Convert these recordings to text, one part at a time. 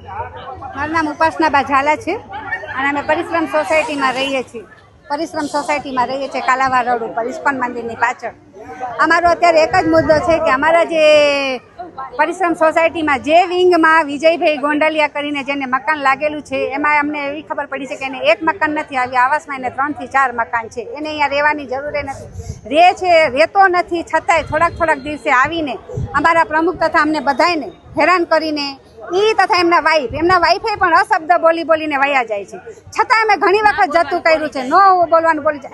મારું નામ ઉપાસનાબા ઝાલા છે અને અમે પરિશ્રમ સોસાયટીમાં રહીએ છીએ. પરિશ્રમ સોસાયટીમાં રહીએ છીએ કાલાવા રોડ ઉપર ઇસ્કોન મંદિરની પાછળ. અમારો અત્યારે એક જ મુદ્દો છે કે અમારા જે પરિશ્રમ સોસાયટીમાં જે વિંગમાં વિજયભાઈ ગોંડલિયા કરીને જેને મકાન લાગેલું છે એમાં અમને એવી ખબર પડી છે કે એને એક મકાન નથી આવી, આવાસમાં એને 3 થી 4 મકાન છે. એને અહીંયા રહેવાની જરૂર નથી, રહેતો નથી, છતાંય થોડાક દિવસે આવીને અમારા પ્રમુખ તથા અમને બધાને હેરાન કરીને તથા એમના વાઈફે પણ અશબ્દ બોલીને વયા જાય છે. છતાં અમે ઘણી વખત જતું કર્યું છે, નો બોલવાનું બોલી છે.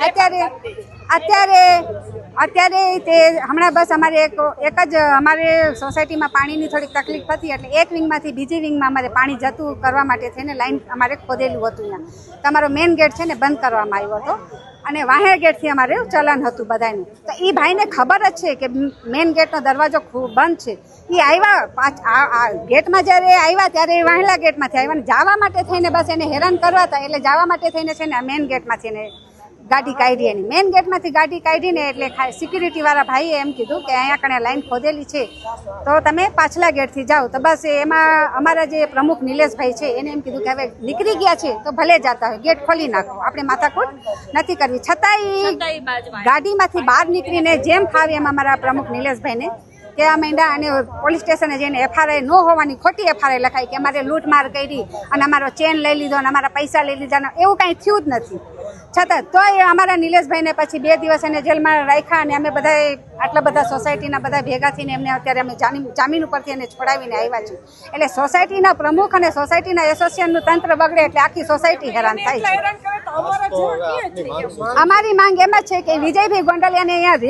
અત્યારે તે હમણાં બસ અમારે એક જ અમારે સોસાયટીમાં પાણીની થોડીક તકલીફ હતી એટલે એક વિંગમાંથી બીજી વિંગમાં અમારે પાણી જતું કરવા માટે થઈને લાઈન અમારે ખોદેલું હતું. અહીંયા તમારો મેઇન ગેટ છે ને બંધ કરવામાં આવ્યો હતો અને વાહે ગેટથી અમારે ચલન હતું બધાનું. તો એ ભાઈને ખબર જ છે કે મેઇન ગેટનો દરવાજો બંધ છે. એ આવ્યા ગેટમાં જ્યારે આવ્યા ત્યારે એ વાહેલા ગેટમાંથી આવ્યા ને જવા માટે થઈને બસ એને હેરાન કરવા હતા એટલે જવા માટે થઈને છે ને મેઇન ગેટમાંથી એને ગાડી કાઢી. એની મેઇન ગેટમાંથી ગાડી કાઢીને એટલે સિક્યુરિટીવાળા ભાઈએ એમ કીધું કે અહીંયા કણે લાઈન ખોદેલી છે તો તમે પાછલા ગેટથી જાઓ. તો બસ એમાં અમારા જે પ્રમુખ નિલેશભાઈ છે એને એમ કીધું કે હવે નીકળી ગયા છે તો ભલે જતા હોય, ગેટ ખોલી નાખો, આપણે માથાકૂટ નથી કરવી. છતાંય ગાડીમાંથી બહાર નીકળીને જેમ ફાવે એમ અમારા પ્રમુખ નિલેશભાઈને કહેવા માંડ્યા અને પોલીસ સ્ટેશને જઈને એફઆરઆઈ ન હોવાની ખોટી એફઆરઆઈ લખાઈ કે અમારે લૂંટમાર કરી અને અમારો ચેન લઈ લીધો અને અમારા પૈસા લઈ લીધા, એવું કાંઈ થયું જ નથી. છતાં તોય અમારા નિલેશભાઈને પછી 2 દિવસ એને જેલમાં રાખ્યા અને અમે બધા આટલા બધા સોસાયટીના બધા ભેગા થઈને એમને અત્યારે અમે જામીન ઉપરથી એને છોડાવીને આવ્યા છીએ. એટલે સોસાયટીના પ્રમુખ અને સોસાયટીના એસોસિએશનનું તંત્ર બગડે એટલે આખી સોસાયટી હેરાન થાય છે. અમારી માંગ એમ જ છે કે વિજયભાઈ ગોંડલિયાને અહીંયા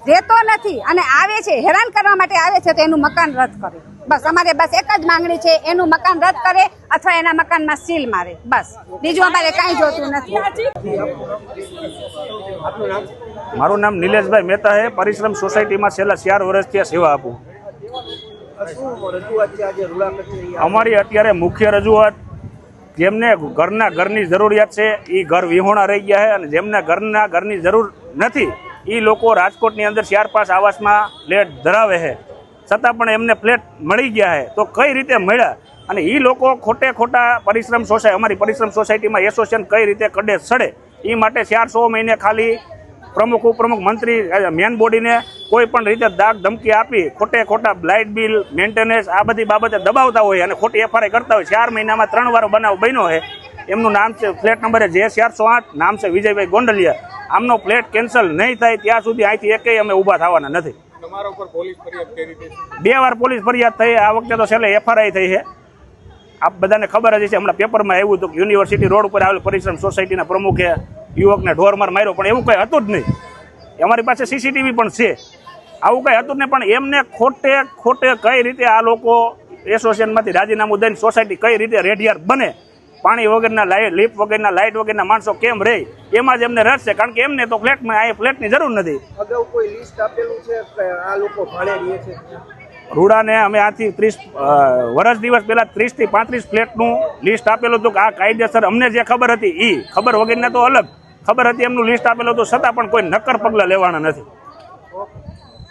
રહેતો નથી અને આવે છે હેરાન કરવા માટે આવે છે તો એનું મકાન રદ કરે. બસ અમારે એક જ માંગણી છે, એનું મકાન રદ કરે અથવા એના મકાનમાં સીલ મારે, બસ બીજું અમારે કાંઈ જોતું નથી. મારું નામ નિલેશભાઈ મહેતા છે. પરિશ્રમ સોસાયટીમાં છેલ્લા 4 વર્ષથી સેવા આપું. અમારી અત્યારે મુખ્ય રજૂઆત જેમને ઘરની જરૂરિયાત છે એ ઘર વિહોણા રહી ગયા છે અને જેમને ઘરની જરૂર નથી એ લોકો રાજકોટની અંદર 4-5 આવાસમાં ફ્લેટ ધરાવે છે છતાં પણ એમને ફ્લેટ મળી ગયા છે તો કઈ રીતે મળ્યા અને એ લોકો ખોટા અમારી પરિશ્રમ સોસાયટીમાં એસોસિએશન કઈ રીતે કડે સડે એ માટે 400 મહિને ખાલી ઉપપ્રમુખ મંત્રી મેન બોડીને કોઈ પણ રીતે દાગ ધમકી આપી ખોટા લાઇટ બિલ મેન્ટેનન્સ આ બધી બાબતે દબાવતા હોય અને ખોટી એફઆરઆઈ કરતા હોય. 4 મહિનામાં 3 વાર બનાવ બન્યો છે. એમનું નામ છે ફ્લેટ નંબર J408, નામ છે વિજયભાઈ ગોંડલિયા. આમનો ફ્લેટ કેન્સલ નહીં થાય ત્યાં સુધી અહીંથી એકેય અમે ઊભા થવાના નથી. તમારા ઉપર પોલીસ ફરિયાદ કરી હતી? 2 વાર પોલીસ ફરિયાદ થઈ. આ વખતે તો છેલ્લે એફઆરઆઈ થઈ છે. આપ બધાને ખબર જ છે, હમણાં પેપરમાં આવ્યું હતું કે યુનિવર્સિટી રોડ ઉપર આવેલ પરિશ્રમ સોસાયટીના પ્રમુખે યુવકને ઢોરમાર માર્યો, પણ એવું કંઈ હતું જ નહીં. અમારી પાસે સીસીટીવી પણ છે. આવું કંઈ હતું જ નહીં. પણ એમને ખોટે કઈ રીતે આ લોકો એસોસિએશનમાંથી રાજીનામું દઈને સોસાયટી કઈ રીતે રેડિયાર બને, પાણી વગરના લીફ્ટ વગરના લાઇટ વગરના માણસો કેમ રહે એમાં જ એમને રસ છે. કારણ કે એમને તો ફ્લેટની જરૂર નથી. અગાઉ કોઈ લિસ્ટ આપેલું છે કે આ લોકો ભાડે રહે છે? રૂડાને અમે આથી 30 દિવસ પહેલાં 30 થી 35 ફ્લેટનું લિસ્ટ આપેલું હતું કે આ કાયદેસર અમને જે ખબર હતી એ ખબર વગરના તો અલગ ખબર હતી એમનું લિસ્ટ આપેલું હતું છતાં પણ કોઈ નક્કર પગલાં લેવાના નથી.